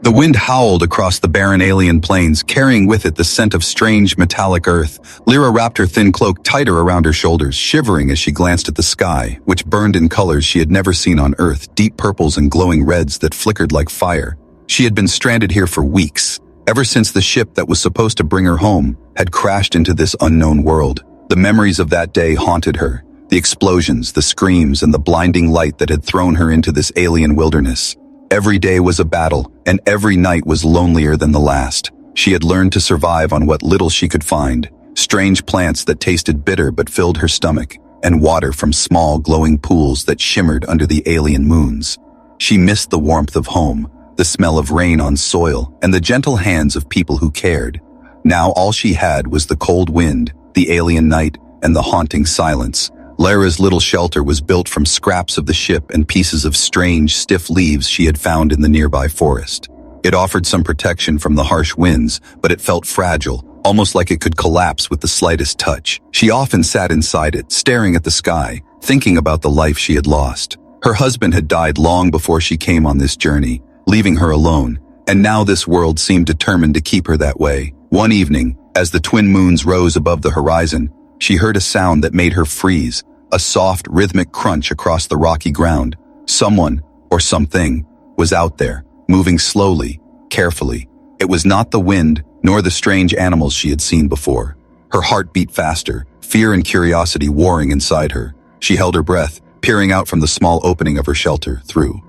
The wind howled across the barren alien plains, carrying with it the scent of strange metallic earth. Lyra wrapped her thin cloak tighter around her shoulders, shivering as she glanced at the sky, which burned in colors she had never seen on Earth, deep purples and glowing reds that flickered like fire. She had been stranded here for weeks, ever since the ship that was supposed to bring her home had crashed into this unknown world. The memories of that day haunted her, the explosions, the screams, and the blinding light that had thrown her into this alien wilderness. Every day was a battle, and every night was lonelier than the last. She had learned to survive on what little she could find, strange plants that tasted bitter but filled her stomach, and water from small glowing pools that shimmered under the alien moons. She missed the warmth of home, the smell of rain on soil, and the gentle hands of people who cared. Now all she had was the cold wind, the alien night, and the haunting silence. Lyra's little shelter was built from scraps of the ship and pieces of strange, stiff leaves she had found in the nearby forest. It offered some protection from the harsh winds, but it felt fragile, almost like it could collapse with the slightest touch. She often sat inside it, staring at the sky, thinking about the life she had lost. Her husband had died long before she came on this journey, leaving her alone, and now this world seemed determined to keep her that way. One evening, as the twin moons rose above the horizon, she heard a sound that made her freeze, a soft, rhythmic crunch across the rocky ground. Someone, or something, was out there, moving slowly, carefully. It was not the wind, nor the strange animals she had seen before. Her heart beat faster, fear and curiosity warring inside her. She held her breath, peering out from the small opening of her shelter through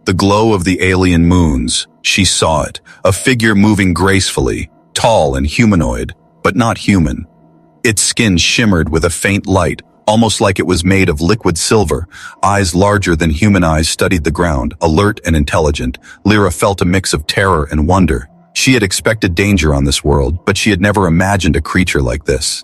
the glow of the alien moons. She saw it, a figure moving gracefully, tall and humanoid, but not human. Its skin shimmered with a faint light, almost like it was made of liquid silver. Eyes larger than human eyes studied the ground, alert and intelligent. Lyra felt a mix of terror and wonder. She had expected danger on this world, but she had never imagined a creature like this.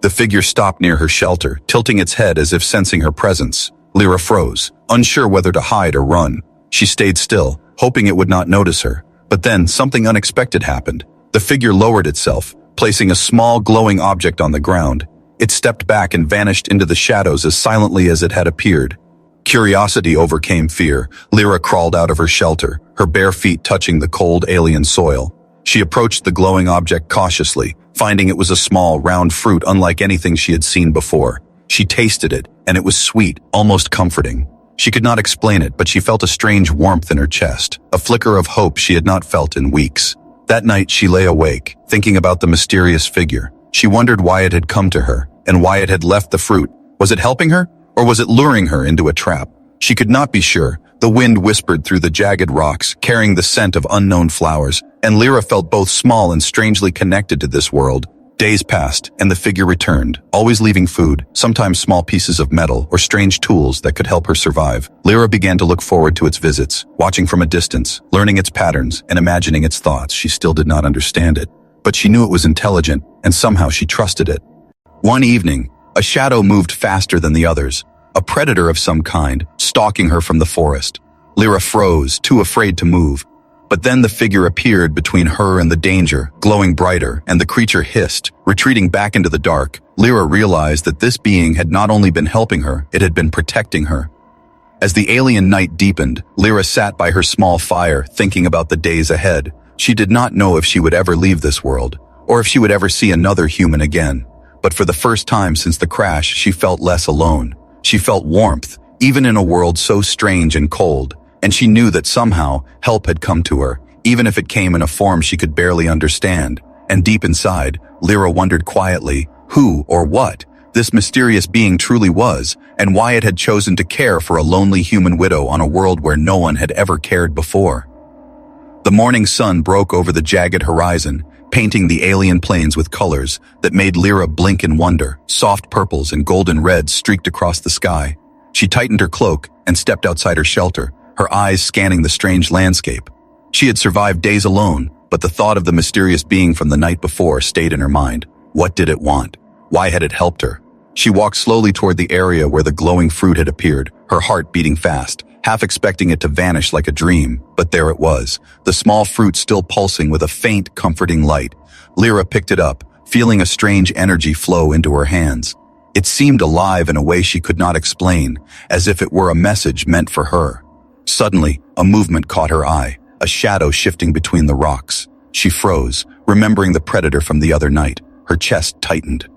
The figure stopped near her shelter, tilting its head as if sensing her presence. Lyra froze, unsure whether to hide or run. She stayed still, hoping it would not notice her. But then something unexpected happened. The figure lowered itself, placing a small glowing object on the ground. It stepped back and vanished into the shadows as silently as it had appeared. Curiosity overcame fear. Lyra crawled out of her shelter, her bare feet touching the cold alien soil. She approached the glowing object cautiously, finding it was a small, round fruit unlike anything she had seen before. She tasted it, and it was sweet, almost comforting. She could not explain it, but she felt a strange warmth in her chest, a flicker of hope she had not felt in weeks. That night she lay awake, thinking about the mysterious figure. She wondered why it had come to her, and why it had left the fruit. Was it helping her, or was it luring her into a trap? She could not be sure. The wind whispered through the jagged rocks, carrying the scent of unknown flowers, and Lyra felt both small and strangely connected to this world. Days passed, and the figure returned, always leaving food, sometimes small pieces of metal or strange tools that could help her survive. Lyra began to look forward to its visits, watching from a distance, learning its patterns, and imagining its thoughts. She still did not understand it, but she knew it was intelligent, and somehow she trusted it. One evening, a shadow moved faster than the others, a predator of some kind, stalking her from the forest. Lyra froze, too afraid to move. But then the figure appeared between her and the danger, glowing brighter, and the creature hissed, retreating back into the dark. Lyra realized that this being had not only been helping her, it had been protecting her. As the alien night deepened, Lyra sat by her small fire, thinking about the days ahead. She did not know if she would ever leave this world, or if she would ever see another human again. But for the first time since the crash, she felt less alone. She felt warmth, even in a world so strange and cold. And she knew that somehow help had come to her, even if it came in a form she could barely understand. And deep inside, Lyra wondered quietly who or what this mysterious being truly was, and why it had chosen to care for a lonely human widow on a world where no one had ever cared before. The morning sun broke over the jagged horizon, painting the alien plains with colors that made Lyra blink in wonder. Soft purples and golden reds streaked across the sky. She tightened her cloak and stepped outside her shelter, her eyes scanning the strange landscape. She had survived days alone, but the thought of the mysterious being from the night before stayed in her mind. What did it want? Why had it helped her? She walked slowly toward the area where the glowing fruit had appeared, her heart beating fast, half expecting it to vanish like a dream. But there it was, the small fruit still pulsing with a faint, comforting light. Lyra picked it up, feeling a strange energy flow into her hands. It seemed alive in a way she could not explain, as if it were a message meant for her. Suddenly, a movement caught her eye, a shadow shifting between the rocks. She froze, remembering the predator from the other night. Her chest tightened,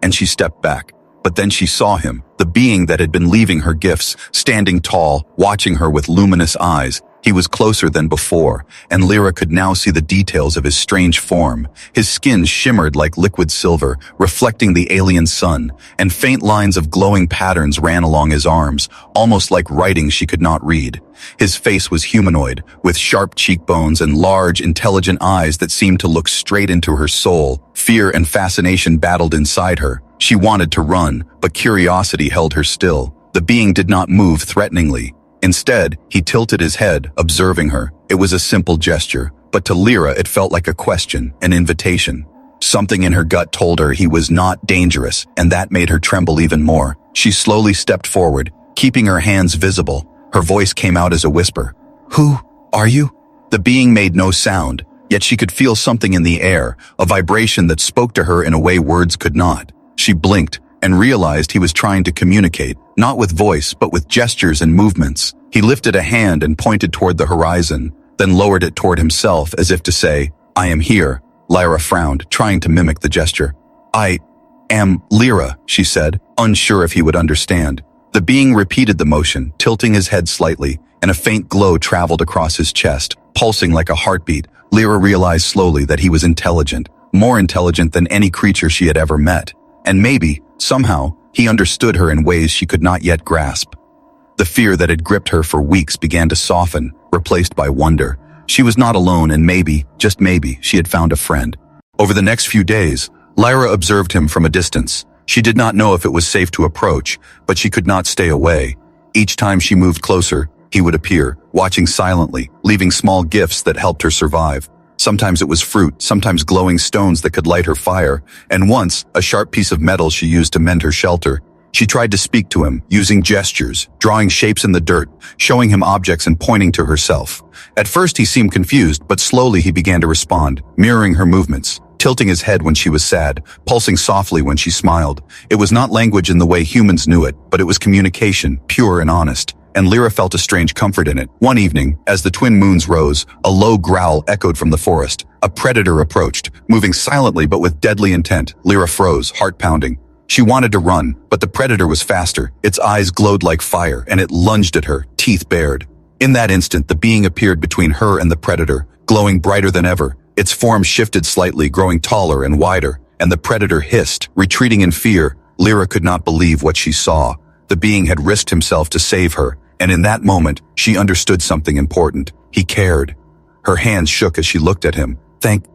and she stepped back. But then she saw him, the being that had been leaving her gifts, standing tall, watching her with luminous eyes. He was closer than before, and Lira could now see the details of his strange form. His skin shimmered like liquid silver, reflecting the alien sun, and faint lines of glowing patterns ran along his arms, almost like writing she could not read. His face was humanoid, with sharp cheekbones and large, intelligent eyes that seemed to look straight into her soul. Fear and fascination battled inside her. She wanted to run, but curiosity held her still. The being did not move threateningly. Instead, he tilted his head, observing her. It was a simple gesture, but to Lira it felt like a question, an invitation. Something in her gut told her he was not dangerous, and that made her tremble even more. She slowly stepped forward, keeping her hands visible. Her voice came out as a whisper. "Who are you?" The being made no sound, yet she could feel something in the air, a vibration that spoke to her in a way words could not. She blinked and realized he was trying to communicate, not with voice, but with gestures and movements. He lifted a hand and pointed toward the horizon, then lowered it toward himself as if to say, "I am here." Lyra frowned, trying to mimic the gesture. "I am Lira," she said, unsure if he would understand. The being repeated the motion, tilting his head slightly, and a faint glow traveled across his chest, pulsing like a heartbeat. Lira realized slowly that he was intelligent, more intelligent than any creature she had ever met. And maybe, somehow, he understood her in ways she could not yet grasp. The fear that had gripped her for weeks began to soften, replaced by wonder. She was not alone, and maybe, just maybe, she had found a friend. Over the next few days, Lyra observed him from a distance. She did not know if it was safe to approach, but she could not stay away. Each time she moved closer, he would appear, watching silently, leaving small gifts that helped her survive. Sometimes it was fruit, sometimes glowing stones that could light her fire, and once, a sharp piece of metal she used to mend her shelter. She tried to speak to him, using gestures, drawing shapes in the dirt, showing him objects and pointing to herself. At first he seemed confused, but slowly he began to respond, mirroring her movements, tilting his head when she was sad, pulsing softly when she smiled. It was not language in the way humans knew it, but it was communication, pure and honest. And Lyra felt a strange comfort in it. One evening, as the twin moons rose, a low growl echoed from the forest. A predator approached, moving silently but with deadly intent. Lyra froze, heart pounding. She wanted to run, but the predator was faster. Its eyes glowed like fire, and it lunged at her, teeth bared. In that instant, the being appeared between her and the predator, glowing brighter than ever. Its form shifted slightly, growing taller and wider, and the predator hissed, retreating in fear. Lyra could not believe what she saw. The being had risked himself to save her, and in that moment, she understood something important. He cared. Her hands shook as she looked at him. "Thank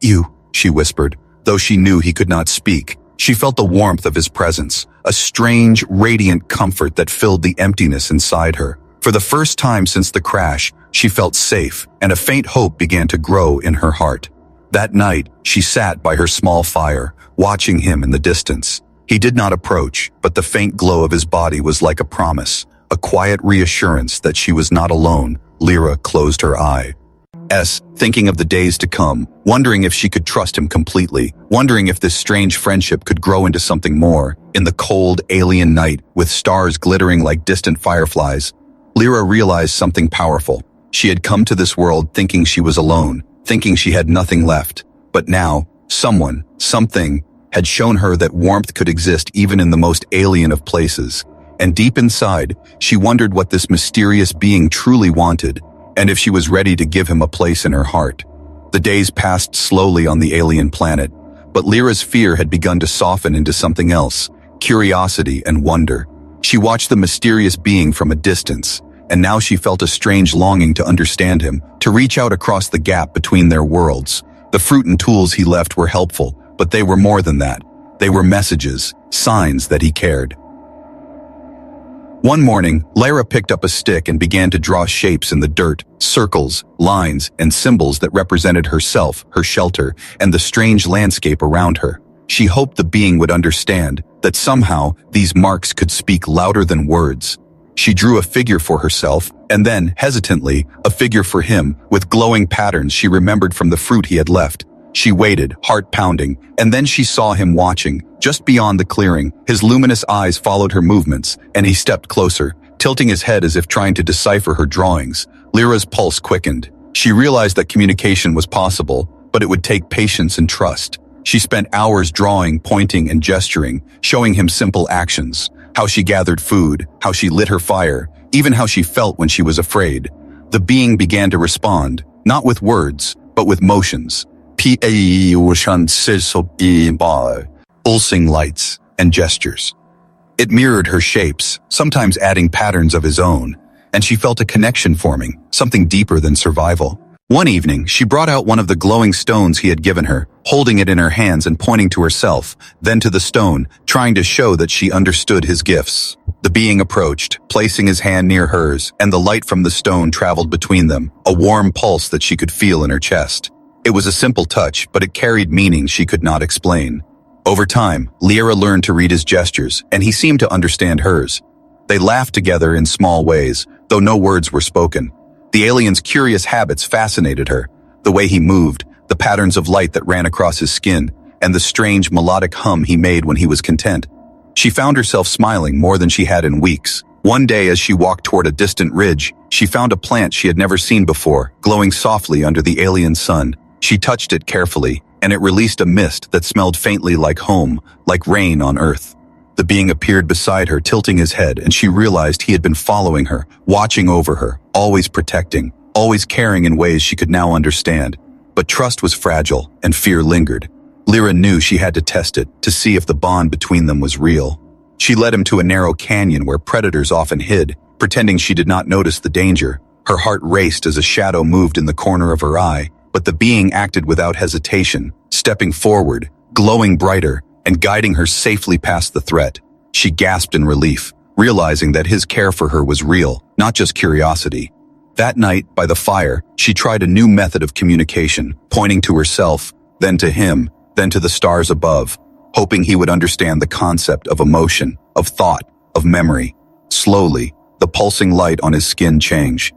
you," she whispered, though she knew he could not speak. She felt the warmth of his presence, a strange, radiant comfort that filled the emptiness inside her. For the first time since the crash, she felt safe, and a faint hope began to grow in her heart. That night, she sat by her small fire, watching him in the distance. He did not approach, but the faint glow of his body was like a promise, a quiet reassurance that she was not alone. Lyra closed her eye. Thinking of the days to come, wondering if she could trust him completely, wondering if this strange friendship could grow into something more. In the cold, alien night, with stars glittering like distant fireflies, Lyra realized something powerful. She had come to this world thinking she was alone, thinking she had nothing left. But now, someone, something, had shown her that warmth could exist even in the most alien of places. And deep inside, she wondered what this mysterious being truly wanted, and if she was ready to give him a place in her heart. The days passed slowly on the alien planet, but Lyra's fear had begun to soften into something else, curiosity and wonder. She watched the mysterious being from a distance, and now she felt a strange longing to understand him, to reach out across the gap between their worlds. The fruit and tools he left were helpful, but they were more than that. They were messages, signs that he cared. One morning, Lyra picked up a stick and began to draw shapes in the dirt, circles, lines, and symbols that represented herself, her shelter, and the strange landscape around her. She hoped the being would understand that somehow these marks could speak louder than words. She drew a figure for herself, and then, hesitantly, a figure for him, with glowing patterns she remembered from the fruit he had left. She waited, heart pounding, and then she saw him watching, just beyond the clearing. His luminous eyes followed her movements, and he stepped closer, tilting his head as if trying to decipher her drawings. Lira's pulse quickened. She realized that communication was possible, but it would take patience and trust. She spent hours drawing, pointing, and gesturing, showing him simple actions. How she gathered food, how she lit her fire, even how she felt when she was afraid. The being began to respond, not with words, but with motions. Pulsing lights and gestures. It mirrored her shapes, sometimes adding patterns of his own, and she felt a connection forming, something deeper than survival. One evening, she brought out one of the glowing stones he had given her, holding it in her hands and pointing to herself, then to the stone, trying to show that she understood his gifts. The being approached, placing his hand near hers, and the light from the stone traveled between them, a warm pulse that she could feel in her chest. It was a simple touch, but it carried meaning she could not explain. Over time, Lira learned to read his gestures, and he seemed to understand hers. They laughed together in small ways, though no words were spoken. The alien's curious habits fascinated her. The way he moved, the patterns of light that ran across his skin, and the strange melodic hum he made when he was content. She found herself smiling more than she had in weeks. One day as she walked toward a distant ridge, she found a plant she had never seen before, glowing softly under the alien sun. She touched it carefully, and it released a mist that smelled faintly like home, like rain on earth. The being appeared beside her, tilting his head, and she realized he had been following her, watching over her, always protecting, always caring in ways she could now understand. But trust was fragile, and fear lingered. Lira knew she had to test it, to see if the bond between them was real. She led him to a narrow canyon where predators often hid, pretending she did not notice the danger. Her heart raced as a shadow moved in the corner of her eye, but the being acted without hesitation, stepping forward, glowing brighter, and guiding her safely past the threat. She gasped in relief, realizing that his care for her was real, not just curiosity. That night, by the fire, she tried a new method of communication, pointing to herself, then to him, then to the stars above, hoping he would understand the concept of emotion, of thought, of memory. Slowly, the pulsing light on his skin changed.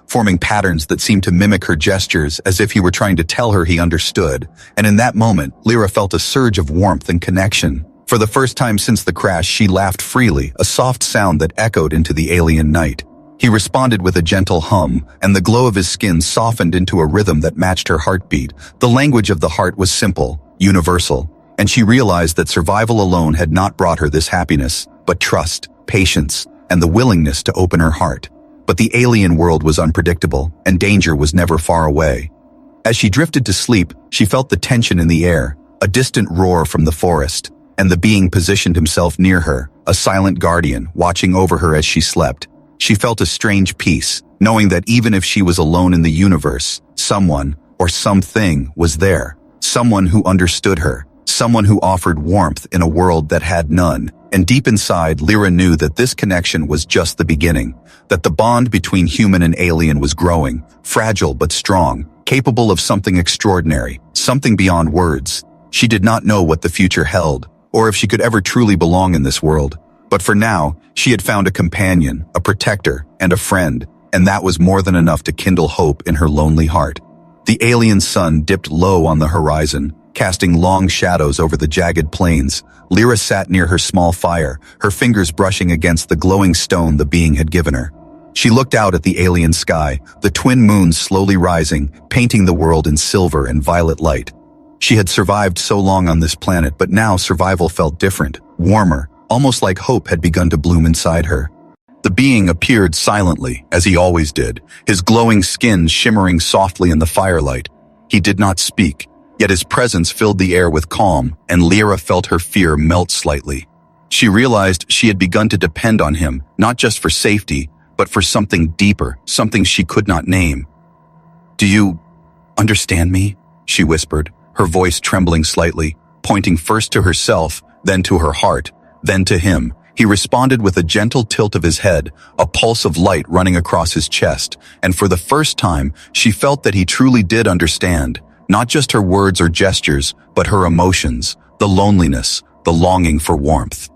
Forming patterns that seemed to mimic her gestures as if he were trying to tell her he understood. And in that moment, Lira felt a surge of warmth and connection. For the first time since the crash, she laughed freely, a soft sound that echoed into the alien night. He responded with a gentle hum, and the glow of his skin softened into a rhythm that matched her heartbeat. The language of the heart was simple, universal, and she realized that survival alone had not brought her this happiness, but trust, patience, and the willingness to open her heart. But the alien world was unpredictable, and danger was never far away. As she drifted to sleep, she felt the tension in the air, a distant roar from the forest, and the being positioned himself near her, a silent guardian, watching over her as she slept. She felt a strange peace, knowing that even if she was alone in the universe, someone, or something, was there. Someone who understood her, someone who offered warmth in a world that had none. And deep inside, Lira knew that this connection was just the beginning, that the bond between human and alien was growing, fragile but strong, capable of something extraordinary, something beyond words. She did not know what the future held, or if she could ever truly belong in this world. But for now, she had found a companion, a protector, and a friend, and that was more than enough to kindle hope in her lonely heart. The alien sun dipped low on the horizon, casting long shadows over the jagged plains. Lira sat near her small fire, her fingers brushing against the glowing stone the being had given her. She looked out at the alien sky, the twin moons slowly rising, painting the world in silver and violet light. She had survived so long on this planet, but now survival felt different, warmer, almost like hope had begun to bloom inside her. The being appeared silently, as he always did, his glowing skin shimmering softly in the firelight. He did not speak, yet his presence filled the air with calm, and Lira felt her fear melt slightly. She realized she had begun to depend on him, not just for safety, but for something deeper, something she could not name. "Do you understand me?" she whispered, her voice trembling slightly, pointing first to herself, then to her heart, then to him. He responded with a gentle tilt of his head, a pulse of light running across his chest, and for the first time, she felt that he truly did understand. Not just her words or gestures, but her emotions, the loneliness, the longing for warmth.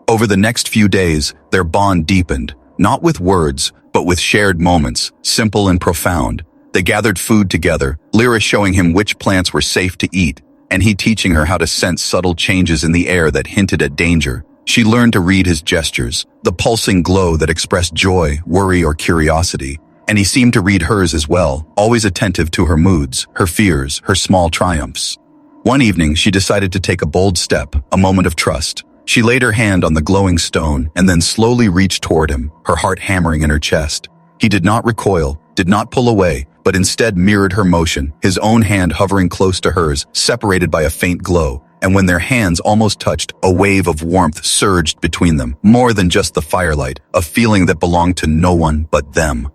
Over the next few days, their bond deepened, not with words, but with shared moments, simple and profound. They gathered food together, Lira showing him which plants were safe to eat, and he teaching her how to sense subtle changes in the air that hinted at danger. She learned to read his gestures, the pulsing glow that expressed joy, worry, or curiosity. And he seemed to read hers as well, always attentive to her moods, her fears, her small triumphs. One evening, she decided to take a bold step, a moment of trust. She laid her hand on the glowing stone and then slowly reached toward him, her heart hammering in her chest. He did not recoil, did not pull away, but instead mirrored her motion, his own hand hovering close to hers, separated by a faint glow. And when their hands almost touched, a wave of warmth surged between them, more than just the firelight, a feeling that belonged to no one but them.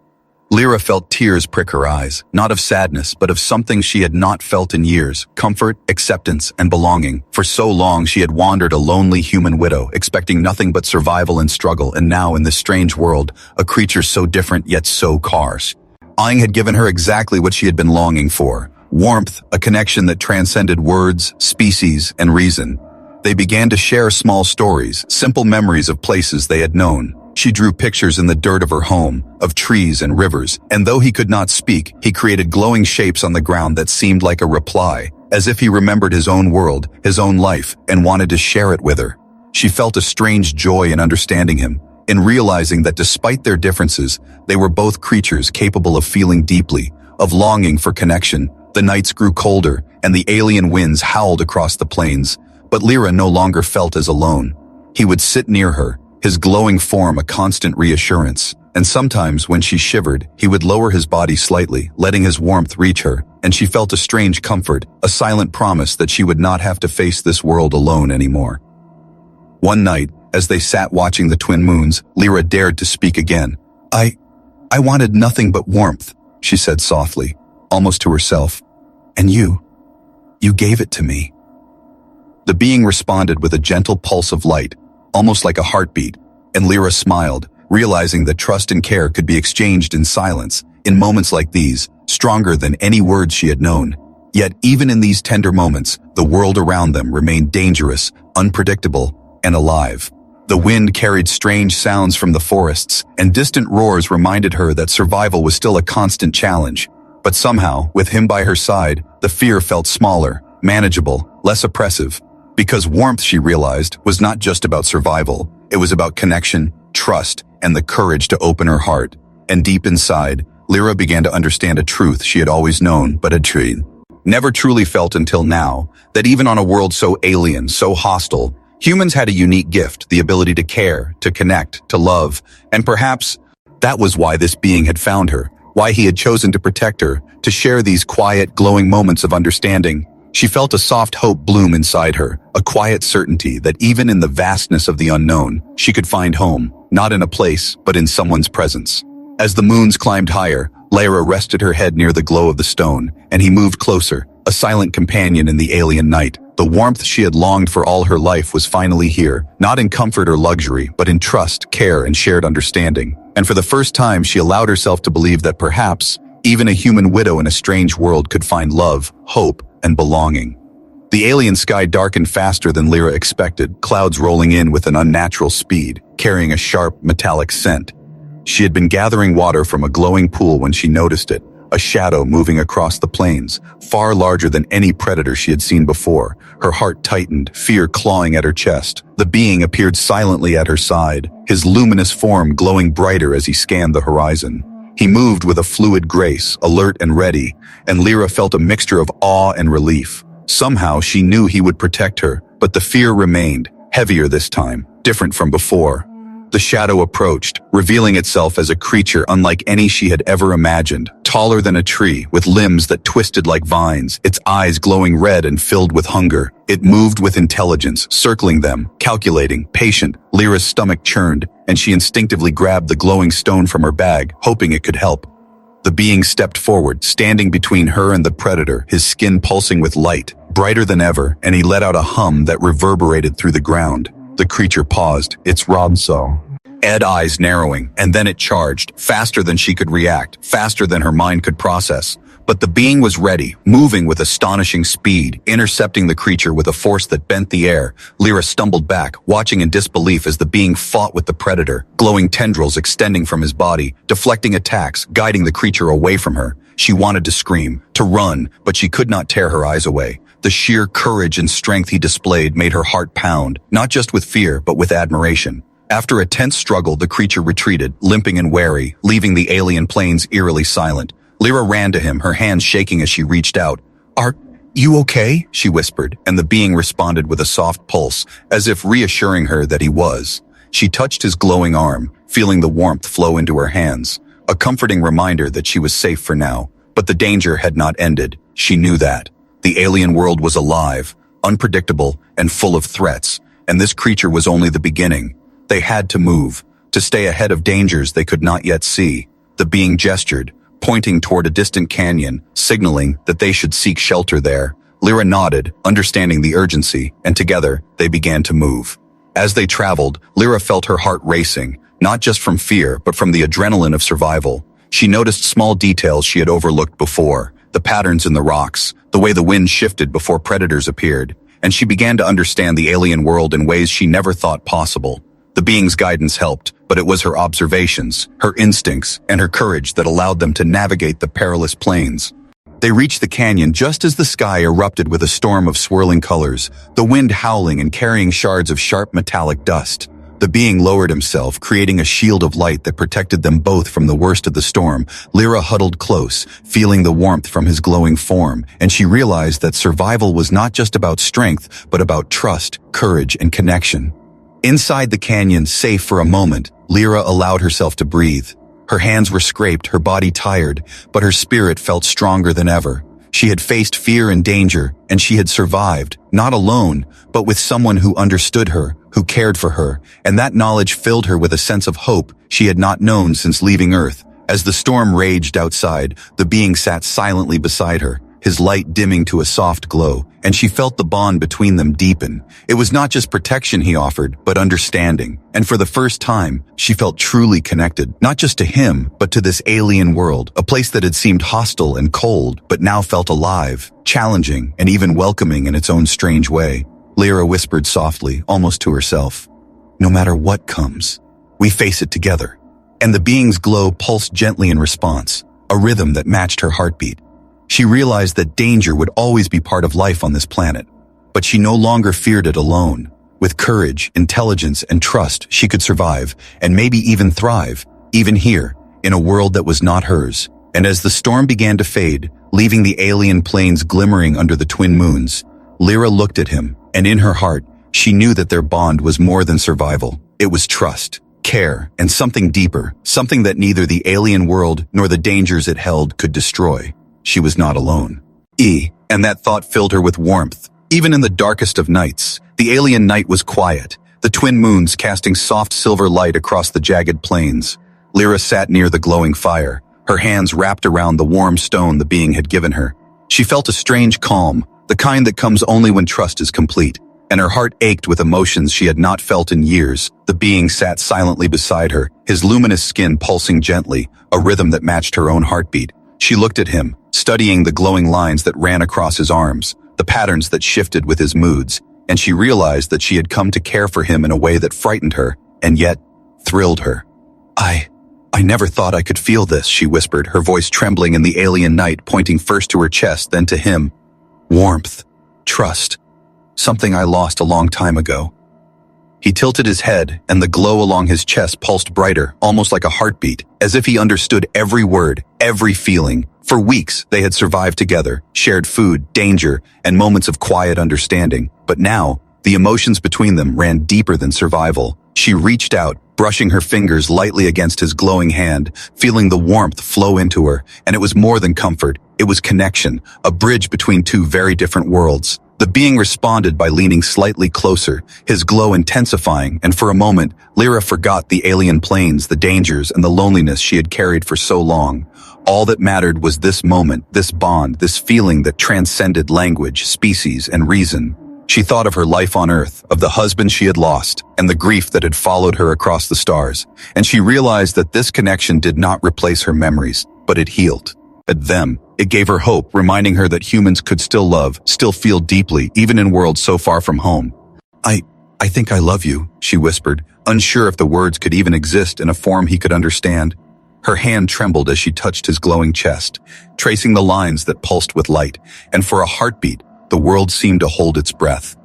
Lira felt tears prick her eyes, not of sadness, but of something she had not felt in years, comfort, acceptance, and belonging. For so long she had wandered a lonely human widow, expecting nothing but survival and struggle, and now in this strange world, a creature so different yet so scarce. Aang had given her exactly what she had been longing for. Warmth, a connection that transcended words, species, and reason. They began to share small stories, simple memories of places they had known. She drew pictures in the dirt of her home, of trees and rivers, and though he could not speak, he created glowing shapes on the ground that seemed like a reply, as if he remembered his own world, his own life, and wanted to share it with her. She felt a strange joy in understanding him, in realizing that despite their differences, they were both creatures capable of feeling deeply, of longing for connection. The nights grew colder, and the alien winds howled across the plains, but Lira no longer felt as alone. He would sit near her, his glowing form a constant reassurance, and sometimes when she shivered, he would lower his body slightly, letting his warmth reach her, and she felt a strange comfort, a silent promise that she would not have to face this world alone anymore. One night, as they sat watching the twin moons, Lira dared to speak again. I wanted nothing but warmth, she said softly, almost to herself. And you gave it to me. The being responded with a gentle pulse of light, almost like a heartbeat, and Lira smiled, realizing that trust and care could be exchanged in silence, in moments like these, stronger than any words she had known. Yet even in these tender moments, the world around them remained dangerous, unpredictable, and alive. The wind carried strange sounds from the forests, and distant roars reminded her that survival was still a constant challenge. But somehow, with him by her side, the fear felt smaller, manageable, less oppressive. Because warmth, she realized, was not just about survival. It was about connection, trust, and the courage to open her heart. And deep inside, Lira began to understand a truth she had always known but had never truly felt until now, that even on a world so alien, so hostile, humans had a unique gift, the ability to care, to connect, to love, and perhaps that was why this being had found her, why he had chosen to protect her, to share these quiet, glowing moments of understanding. She felt a soft hope bloom inside her, a quiet certainty that even in the vastness of the unknown, she could find home, not in a place, but in someone's presence. As the moons climbed higher, Lyra rested her head near the glow of the stone, and he moved closer, a silent companion in the alien night. The warmth she had longed for all her life was finally here, not in comfort or luxury, but in trust, care, and shared understanding. And for the first time, she allowed herself to believe that perhaps, even a human widow in a strange world could find love, hope, and belonging. The alien sky darkened faster than Lyra expected, clouds rolling in with an unnatural speed, carrying a sharp, metallic scent. She had been gathering water from a glowing pool when she noticed it, a shadow moving across the plains, far larger than any predator she had seen before. Her heart tightened, fear clawing at her chest. The being appeared silently at her side, his luminous form glowing brighter as he scanned the horizon. He moved with a fluid grace, alert and ready, and Lyra felt a mixture of awe and relief. Somehow she knew he would protect her, but the fear remained, heavier this time, different from before. The shadow approached, revealing itself as a creature unlike any she had ever imagined, taller than a tree, with limbs that twisted like vines, its eyes glowing red and filled with hunger. It moved with intelligence, circling them, calculating, patient. Lyra's stomach churned, and she instinctively grabbed the glowing stone from her bag, hoping it could help. The being stepped forward, standing between her and the predator, his skin pulsing with light, brighter than ever, and he let out a hum that reverberated through the ground. The creature paused, its eyes narrowing, and then it charged, faster than she could react, faster than her mind could process. But the being was ready, moving with astonishing speed, intercepting the creature with a force that bent the air. Lyra stumbled back, watching in disbelief as the being fought with the predator, glowing tendrils extending from his body, deflecting attacks, guiding the creature away from her. She wanted to scream, to run, but she could not tear her eyes away. The sheer courage and strength he displayed made her heart pound, not just with fear, but with admiration. After a tense struggle, the creature retreated, limping and wary, leaving the alien planes eerily silent. Lira ran to him, her hands shaking as she reached out. "Are you okay?" she whispered, and the being responded with a soft pulse, as if reassuring her that he was. She touched his glowing arm, feeling the warmth flow into her hands, a comforting reminder that she was safe for now. But the danger had not ended. She knew that. The alien world was alive, unpredictable, and full of threats, and this creature was only the beginning. They had to move, to stay ahead of dangers they could not yet see. The being gestured, pointing toward a distant canyon, signaling that they should seek shelter there. Lira nodded, understanding the urgency, and together they began to move. As they traveled, Lira felt her heart racing, not just from fear, but from the adrenaline of survival. She noticed small details she had overlooked before, the patterns in the rocks, the way the wind shifted before predators appeared, and she began to understand the alien world in ways she never thought possible. The being's guidance helped, but it was her observations, her instincts, and her courage that allowed them to navigate the perilous plains. They reached the canyon just as the sky erupted with a storm of swirling colors, the wind howling and carrying shards of sharp metallic dust. The being lowered himself, creating a shield of light that protected them both from the worst of the storm. Lira huddled close, feeling the warmth from his glowing form, and she realized that survival was not just about strength, but about trust, courage, and connection. Inside the canyon, safe for a moment, Lira allowed herself to breathe. Her hands were scraped, her body tired, but her spirit felt stronger than ever. She had faced fear and danger, and she had survived, not alone, but with someone who understood her, who cared for her, and that knowledge filled her with a sense of hope she had not known since leaving Earth. As the storm raged outside, the being sat silently beside her, his light dimming to a soft glow, and she felt the bond between them deepen. It was not just protection he offered, but understanding. And for the first time, she felt truly connected, not just to him, but to this alien world, a place that had seemed hostile and cold, but now felt alive, challenging, and even welcoming in its own strange way. Lira whispered softly, almost to herself, "No matter what comes, we face it together." And the being's glow pulsed gently in response, a rhythm that matched her heartbeat. She realized that danger would always be part of life on this planet, but she no longer feared it alone. With courage, intelligence, and trust, she could survive, and maybe even thrive, even here, in a world that was not hers. And as the storm began to fade, leaving the alien plains glimmering under the twin moons, Lira looked at him, and in her heart, she knew that their bond was more than survival. It was trust, care, and something deeper, something that neither the alien world nor the dangers it held could destroy. She was not alone. And that thought filled her with warmth. Even in the darkest of nights, the alien night was quiet, the twin moons casting soft silver light across the jagged plains. Lira sat near the glowing fire, her hands wrapped around the warm stone the being had given her. She felt a strange calm, the kind that comes only when trust is complete, and her heart ached with emotions she had not felt in years. The being sat silently beside her, his luminous skin pulsing gently, a rhythm that matched her own heartbeat. She looked at him, studying the glowing lines that ran across his arms, the patterns that shifted with his moods, and she realized that she had come to care for him in a way that frightened her, and yet thrilled her. I never thought I could feel this," she whispered, her voice trembling in the alien night, pointing first to her chest, then to him. "Warmth, trust, something I lost a long time ago." He tilted his head, and the glow along his chest pulsed brighter, almost like a heartbeat, as if he understood every word, every feeling. For weeks, they had survived together, shared food, danger, and moments of quiet understanding. But now, the emotions between them ran deeper than survival. She reached out, brushing her fingers lightly against his glowing hand, feeling the warmth flow into her, and it was more than comfort. It was connection, a bridge between two very different worlds. The being responded by leaning slightly closer, his glow intensifying, and for a moment, Lira forgot the alien plains, the dangers, and the loneliness she had carried for so long. All that mattered was this moment, this bond, this feeling that transcended language, species, and reason. She thought of her life on Earth, of the husband she had lost, and the grief that had followed her across the stars, and she realized that this connection did not replace her memories, but it healed. At them, it gave her hope, reminding her that humans could still love, still feel deeply, even in worlds so far from home. I think I love you," she whispered, unsure if the words could even exist in a form he could understand. Her hand trembled as she touched his glowing chest, tracing the lines that pulsed with light, and for a heartbeat, the world seemed to hold its breath.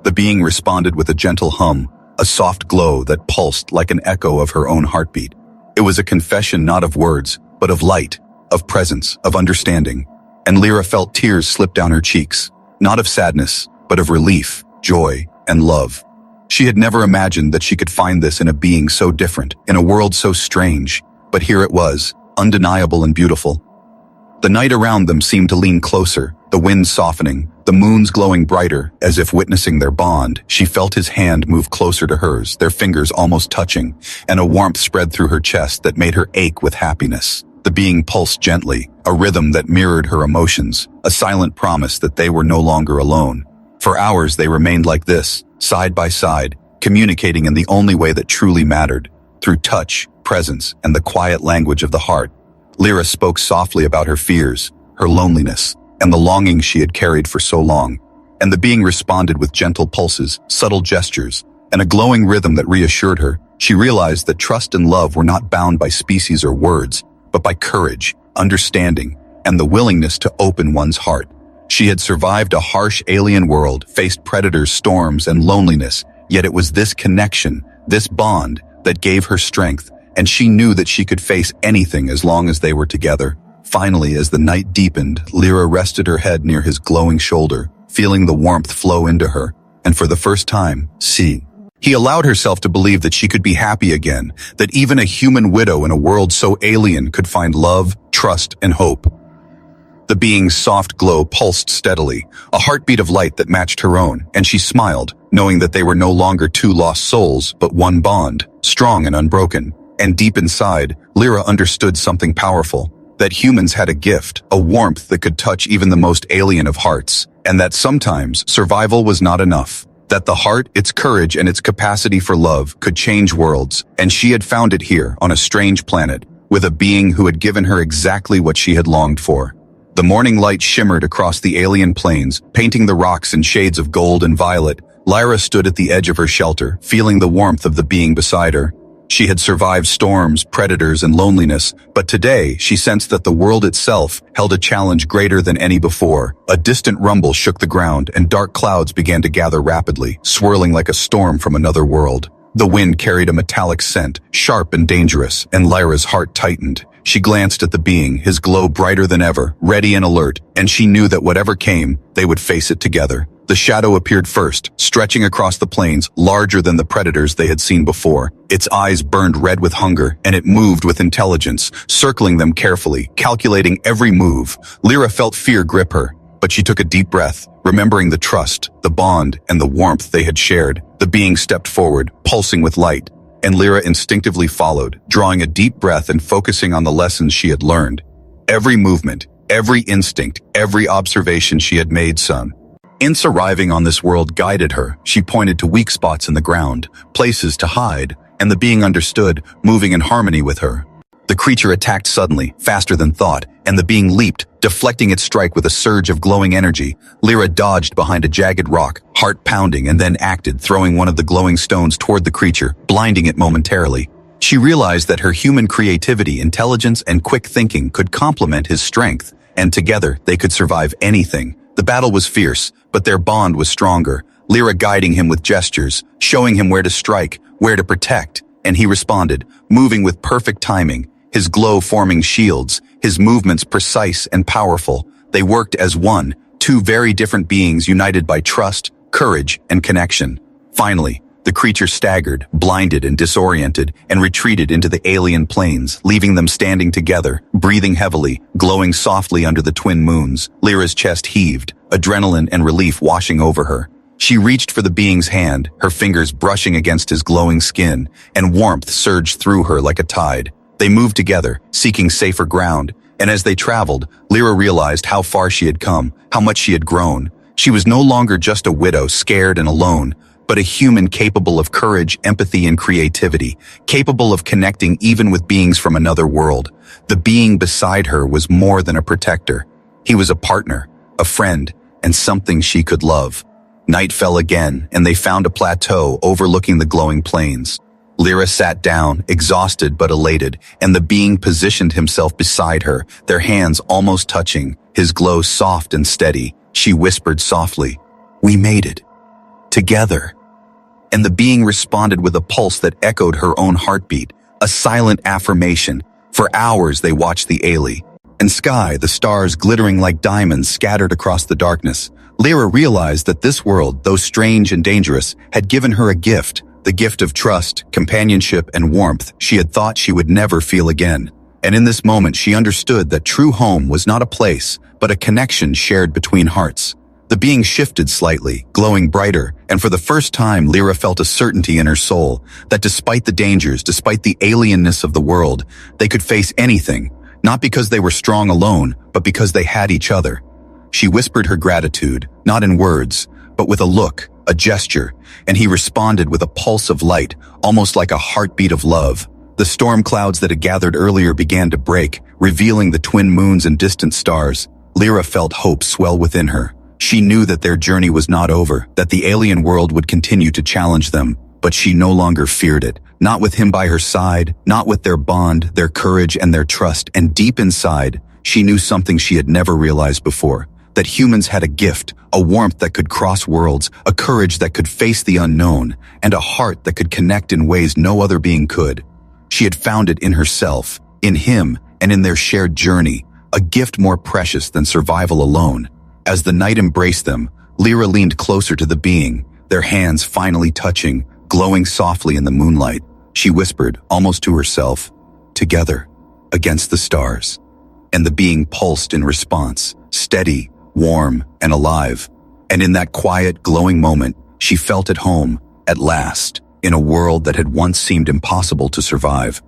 The being responded with a gentle hum, a soft glow that pulsed like an echo of her own heartbeat. It was a confession not of words, but of light, of presence, of understanding. And Lira felt tears slip down her cheeks, not of sadness, but of relief, joy, and love. She had never imagined that she could find this in a being so different, in a world so strange, but here it was, undeniable and beautiful. The night around them seemed to lean closer, the wind softening, the moons glowing brighter, as if witnessing their bond. She felt his hand move closer to hers, their fingers almost touching, and a warmth spread through her chest that made her ache with happiness. The being pulsed gently, a rhythm that mirrored her emotions, a silent promise that they were no longer alone. For hours they remained like this, side by side, communicating in the only way that truly mattered, through touch, presence, and the quiet language of the heart. Lira spoke softly about her fears, her loneliness, and the longing she had carried for so long. And the being responded with gentle pulses, subtle gestures, and a glowing rhythm that reassured her. She realized that trust and love were not bound by species or words, but by courage, understanding, and the willingness to open one's heart. She had survived a harsh alien world, faced predators, storms, and loneliness, yet it was this connection, this bond, that gave her strength, and she knew that she could face anything as long as they were together. Finally, as the night deepened, Lira rested her head near his glowing shoulder, feeling the warmth flow into her, and for the first time, he allowed herself to believe that she could be happy again, that even a human widow in a world so alien could find love, trust, and hope. The being's soft glow pulsed steadily, a heartbeat of light that matched her own, and she smiled, knowing that they were no longer two lost souls, but one bond, strong and unbroken. And deep inside, Lira understood something powerful, that humans had a gift, a warmth that could touch even the most alien of hearts, and that sometimes survival was not enough. That the heart, its courage, and its capacity for love could change worlds, and she had found it here on a strange planet, with a being who had given her exactly what she had longed for. The morning light shimmered across the alien plains, painting the rocks in shades of gold and violet. Lyra stood at the edge of her shelter, feeling the warmth of the being beside her. She had survived storms, predators, and loneliness, but today she sensed that the world itself held a challenge greater than any before. A distant rumble shook the ground, and dark clouds began to gather rapidly, swirling like a storm from another world. The wind carried a metallic scent, sharp and dangerous, and Lyra's heart tightened. She glanced at the being, his glow brighter than ever, ready and alert, and she knew that whatever came, they would face it together. The shadow appeared first, stretching across the plains, larger than the predators they had seen before. Its eyes burned red with hunger, and it moved with intelligence, circling them carefully, calculating every move. Lyra felt fear grip her, but she took a deep breath, remembering the trust, the bond, and the warmth they had shared. The being stepped forward, pulsing with light, and Lyra instinctively followed, drawing a deep breath and focusing on the lessons she had learned. Every movement, every instinct, every observation she had made, son. Since arriving on this world guided her, she pointed to weak spots in the ground, places to hide, and the being understood, moving in harmony with her. The creature attacked suddenly, faster than thought, and the being leaped, deflecting its strike with a surge of glowing energy. Lyra dodged behind a jagged rock, heart pounding, and then acted, throwing one of the glowing stones toward the creature, blinding it momentarily. She realized that her human creativity, intelligence, and quick thinking could complement his strength, and together they could survive anything. The battle was fierce, but their bond was stronger, Lira guiding him with gestures, showing him where to strike, where to protect, and he responded, moving with perfect timing, his glow forming shields, his movements precise and powerful. They worked as one, two very different beings united by trust, courage, and connection. Finally, the creature staggered, blinded and disoriented, and retreated into the alien plains, leaving them standing together, breathing heavily, glowing softly under the twin moons. Lyra's chest heaved, adrenaline and relief washing over her. She reached for the being's hand, her fingers brushing against his glowing skin, and warmth surged through her like a tide. They moved together, seeking safer ground, and as they traveled, Lira realized how far she had come, how much she had grown. She was no longer just a widow, scared and alone, but a human capable of courage, empathy, and creativity, capable of connecting even with beings from another world. The being beside her was more than a protector. He was a partner, a friend, and something she could love. Night fell again, and they found a plateau overlooking the glowing plains. Lira sat down, exhausted but elated, and the being positioned himself beside her, their hands almost touching, his glow soft and steady. She whispered softly, "We made it. Together." And the being responded with a pulse that echoed her own heartbeat, a silent affirmation. For hours they watched the and sky, the stars glittering like diamonds scattered across the darkness. Lira realized that this world, though strange and dangerous, had given her a gift, the gift of trust, companionship, and warmth she had thought she would never feel again. And in this moment she understood that true home was not a place, but a connection shared between hearts. The being shifted slightly, glowing brighter, and for the first time Lira felt a certainty in her soul that despite the dangers, despite the alienness of the world, they could face anything, not because they were strong alone, but because they had each other. She whispered her gratitude, not in words, but with a look, a gesture, and he responded with a pulse of light, almost like a heartbeat of love. The storm clouds that had gathered earlier began to break, revealing the twin moons and distant stars. Lira felt hope swell within her. She knew that their journey was not over, that the alien world would continue to challenge them, but she no longer feared it. Not with him by her side, not with their bond, their courage, and their trust, and deep inside, she knew something she had never realized before. That humans had a gift, a warmth that could cross worlds, a courage that could face the unknown, and a heart that could connect in ways no other being could. She had found it in herself, in him, and in their shared journey, a gift more precious than survival alone. As the night embraced them, Lira leaned closer to the being, their hands finally touching, glowing softly in the moonlight. She whispered, almost to herself, "Together, against the stars." And the being pulsed in response, steady, warm, and alive. And in that quiet, glowing moment, she felt at home, at last, in a world that had once seemed impossible to survive.